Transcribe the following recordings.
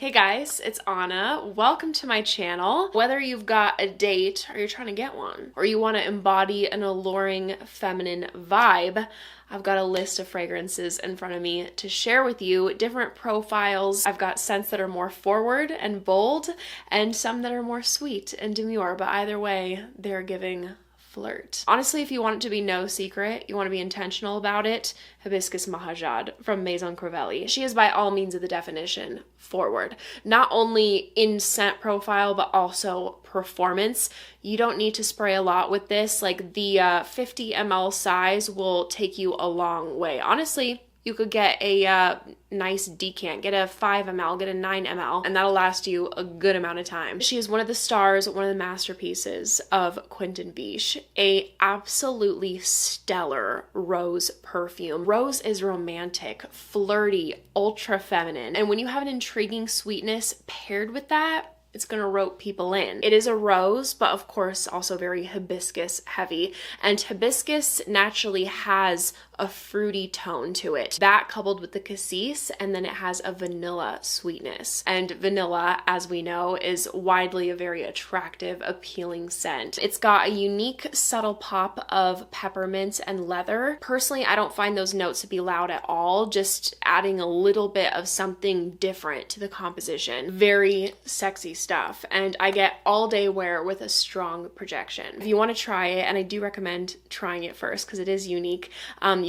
Hey guys, it's Anna. Welcome to my channel. Whether you've got a date or you're trying to get one, or you want to embody an alluring feminine vibe, I've got a list of fragrances in front of me to share with you, different profiles. I've got scents that are more forward and bold, and some that are more sweet and demure, but either way, they're giving flirt. Honestly, if you want it to be no secret, you want to be intentional about it, Hibiscus Mahajad from Maison Crivelli. She is by all means of the definition forward. Not only in scent profile, but also performance. You don't need to spray a lot with this. Like the 50 ml size will take you a long way. Honestly, you could get a nice decant, get a 5 ml, get a 9 ml, and that'll last you a good amount of time. She is one of the stars, one of the masterpieces of Quentin Biche, a absolutely stellar rose perfume. Rose is romantic, flirty, ultra feminine, and when you have an intriguing sweetness paired with that, it's gonna rope people in. It is a rose, but of course also very hibiscus heavy. And hibiscus naturally has a fruity tone to it. That coupled with the cassis, and then it has a vanilla sweetness. And vanilla, as we know, is widely a very attractive, appealing scent. It's got a unique, subtle pop of peppermint and leather. Personally, I don't find those notes to be loud at all, just adding a little bit of something different to the composition. Very sexy stuff, and I get all day wear with a strong projection. If you want to try it, and I do recommend trying it first because it is unique,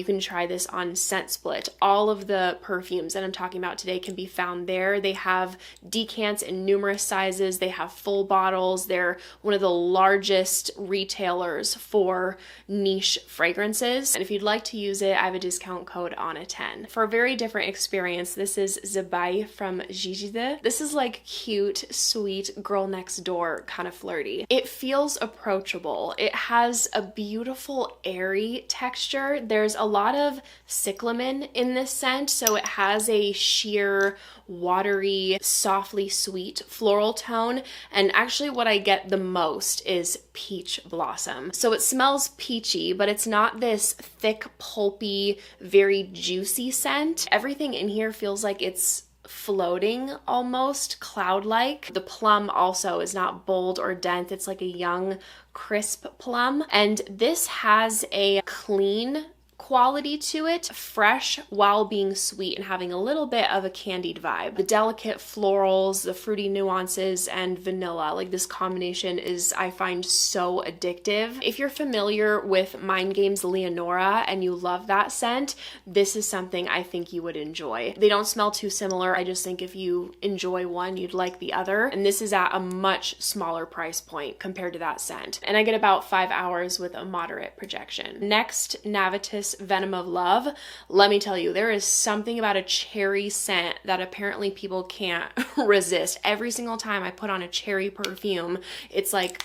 you can try this on Scent Split. All of the perfumes that I'm talking about today can be found there. They have decants in numerous sizes. They have full bottles. They're one of the largest retailers for niche fragrances. And if you'd like to use it, I have a discount code ANNA10. For a very different experience, this is Zebaï from Gigide. This is like cute, sweet, girl next door kind of flirty. It feels approachable. It has a beautiful airy texture. There's a lot of cyclamen in this scent, so it has a sheer, watery, softly sweet floral tone. And actually what I get the most is peach blossom. So it smells peachy, but it's not this thick, pulpy, very juicy scent. Everything in here feels like it's floating, almost cloud-like. The plum also is not bold or dense. It's like a young, crisp plum. And this has a clean quality to it, fresh while being sweet and having a little bit of a candied vibe. The delicate florals, the fruity nuances, and vanilla, like this combination is, I find, so addictive. If you're familiar with Mind Games Leonora and you love that scent, this is something I think you would enjoy. They don't smell too similar. I just think if you enjoy one, you'd like the other. And this is at a much smaller price point compared to that scent. And I get about 5 hours with a moderate projection. Next, Navitus Venom of Love. Let me tell you, there is something about a cherry scent that apparently people can't resist. Every single time I put on a cherry perfume, it's like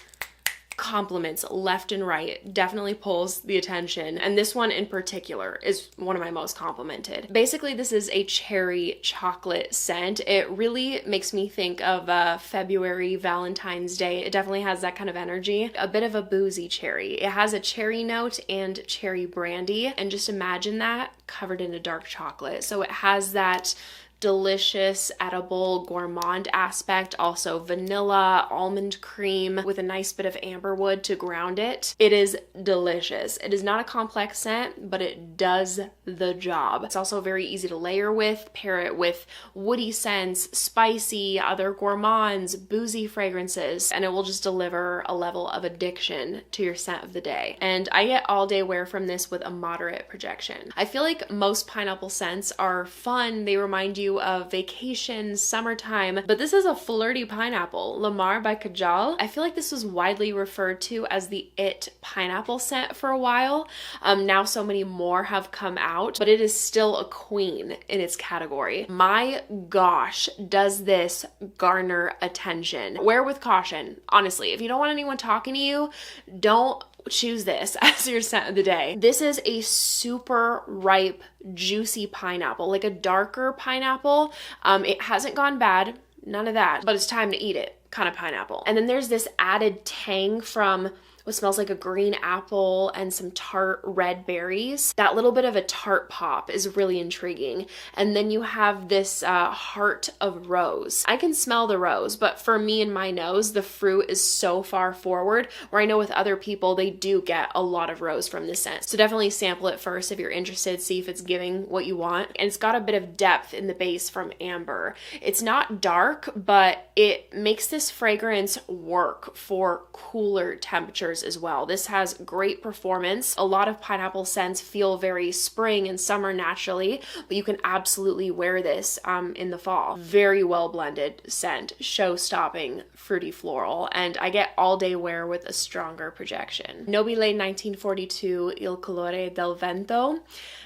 compliments left and right. Definitely pulls the attention, and this one in particular is one of my most complimented. Basically, this is a cherry chocolate scent. It really makes me think of February, Valentine's Day. It definitely has that kind of energy. A bit of a boozy cherry. It has a cherry note and cherry brandy, and just imagine that covered in a dark chocolate. So it has that delicious, edible, gourmand aspect, also vanilla, almond cream with a nice bit of amberwood to ground it. It is delicious. It is not a complex scent, but it does the job. It's also very easy to layer with, pair it with woody scents, spicy, other gourmands, boozy fragrances, and it will just deliver a level of addiction to your scent of the day. And I get all day wear from this with a moderate projection. I feel like most pineapple scents are fun. They remind you of vacation, summertime, but this is a flirty pineapple. Lamar by Kajal. I feel like this was widely referred to as the it pineapple scent for a while. Now so many more have come out, but it is still a queen in its category. My gosh, does this garner attention? Wear with caution, honestly. If you don't want anyone talking to you, don't choose this as your scent of the day. This is a super ripe, juicy pineapple, like a darker pineapple. It hasn't gone bad, none of that, but it's time to eat it kind of pineapple. And then there's this added tang from what smells like a green apple and some tart red berries. That little bit of a tart pop is really intriguing. And then you have this heart of rose. I can smell the rose, but for me and my nose, the fruit is so far forward, where I know with other people, they do get a lot of rose from this scent. So definitely sample it first if you're interested, see if it's giving what you want. And it's got a bit of depth in the base from amber. It's not dark, but it makes this fragrance work for cooler temperatures as well. This has great performance. A lot of pineapple scents feel very spring and summer naturally, but you can absolutely wear this in the fall. Very well blended scent, show-stopping, fruity floral, and I get all day wear with a stronger projection. Nobile 1942 Il Colore del Vento.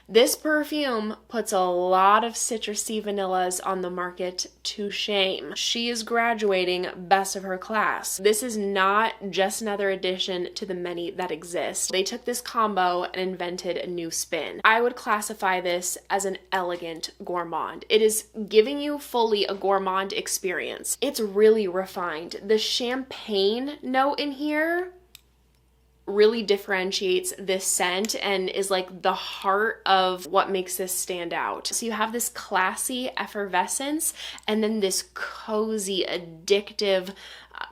This perfume puts a lot of citrusy vanillas on the market to shame. She is graduating best of her class. This is not just another addition to the many that exist. They took this combo and invented a new spin. I would classify this as an elegant gourmand. It is giving you fully a gourmand experience. It's really refined. The champagne note in here really differentiates this scent and is like the heart of what makes this stand out. So you have this classy effervescence and then this cozy, addictive,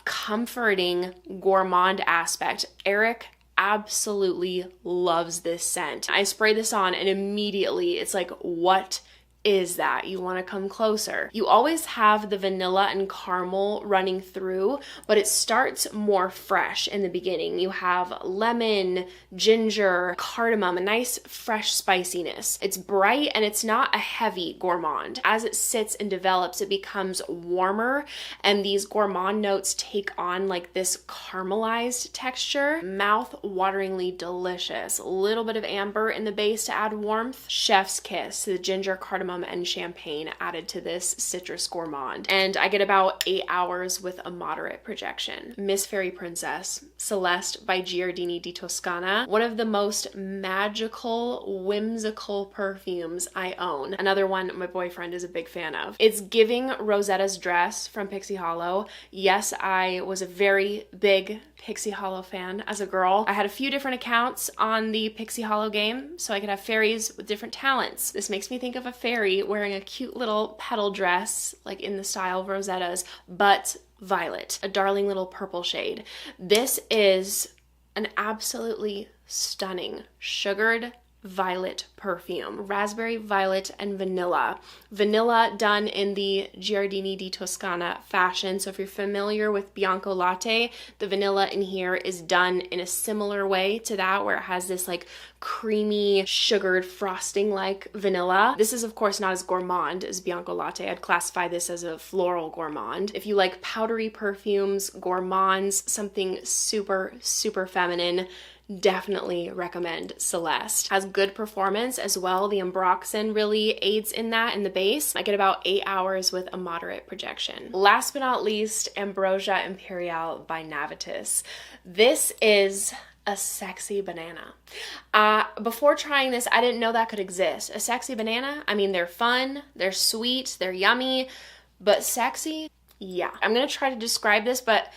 comforting gourmand aspect. Eric absolutely loves this scent. I spray this on and immediately it's like, what is that? You want to come closer. You always have the vanilla and caramel running through, but it starts more fresh in the beginning. You have lemon, ginger, cardamom, a nice fresh spiciness. It's bright and it's not a heavy gourmand. As it sits and develops, it becomes warmer and these gourmand notes take on like this caramelized texture. Mouth-wateringly delicious. A little bit of amber in the base to add warmth. Chef's kiss, the ginger, cardamom, and champagne added to this citrus gourmand. And I get about 8 hours with a moderate projection. Miss Fairy Princess, Celeste by Giardini di Toscana. One of the most magical, whimsical perfumes I own. Another one my boyfriend is a big fan of. It's giving Rosetta's Dress from Pixie Hollow. Yes, I was a very big Pixie Hollow fan as a girl. I had a few different accounts on the Pixie Hollow game, so I could have fairies with different talents. This makes me think of a fairy wearing a cute little petal dress, like in the style of Rosetta's, but violet, a darling little purple shade. This is an absolutely stunning sugared violet perfume. Raspberry, violet, and vanilla. Vanilla done in the Giardini di Toscana fashion. So if you're familiar with Bianco Latte, the vanilla in here is done in a similar way to that, where it has this like creamy, sugared frosting like vanilla. This is of course not as gourmand as Bianco Latte. I'd classify this as a floral gourmand. If you like powdery perfumes, gourmands, something super, super feminine, definitely recommend Celeste. Has good performance as well. The Ambroxan really aids in that in the base. I get about 8 hours with a moderate projection. Last but not least, Ambrosia Imperial by Navitus. This is a sexy banana. Before trying this, I didn't know that could exist. A sexy banana? I mean, they're fun, they're sweet, they're yummy, but sexy? Yeah. I'm gonna try to describe this, but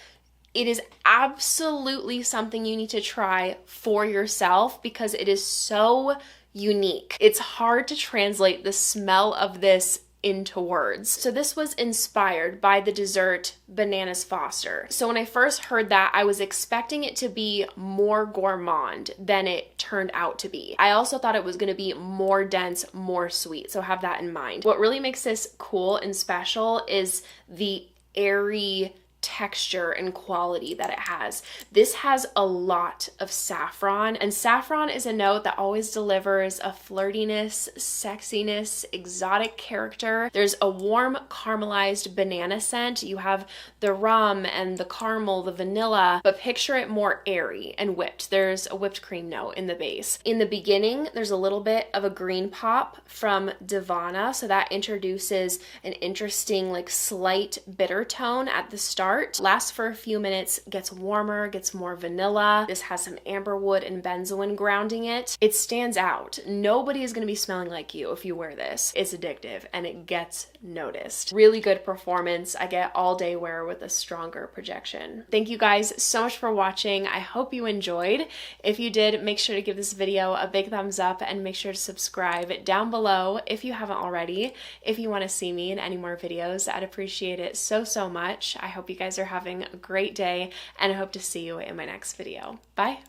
it is absolutely something you need to try for yourself because it is so unique. It's hard to translate the smell of this into words. So this was inspired by the dessert Bananas Foster. So when I first heard that, I was expecting it to be more gourmand than it turned out to be. I also thought it was going to be more dense, more sweet. So have that in mind. What really makes this cool and special is the airy texture and quality that it has. This has a lot of saffron, and saffron is a note that always delivers a flirtiness, sexiness, exotic character. There's a warm caramelized banana scent. You have the rum and the caramel, the vanilla, but picture it more airy and whipped. There's a whipped cream note in the base. In the beginning, there's a little bit of a green pop from Divana, so that introduces an interesting like slight bitter tone at the start. start, lasts for a few minutes, gets warmer, gets more vanilla. This has some amberwood and benzoin grounding it. It stands out. Nobody is going to be smelling like you if you wear this. It's addictive and it gets noticed. Really good performance. I get all day wear with a stronger projection. Thank you guys so much for watching. I hope you enjoyed. If you did, make sure to give this video a big thumbs up and make sure to subscribe down below if you haven't already. If you want to see me in any more videos, I'd appreciate it so, so much. I hope you guys are having a great day and I hope to see you in my next video. Bye.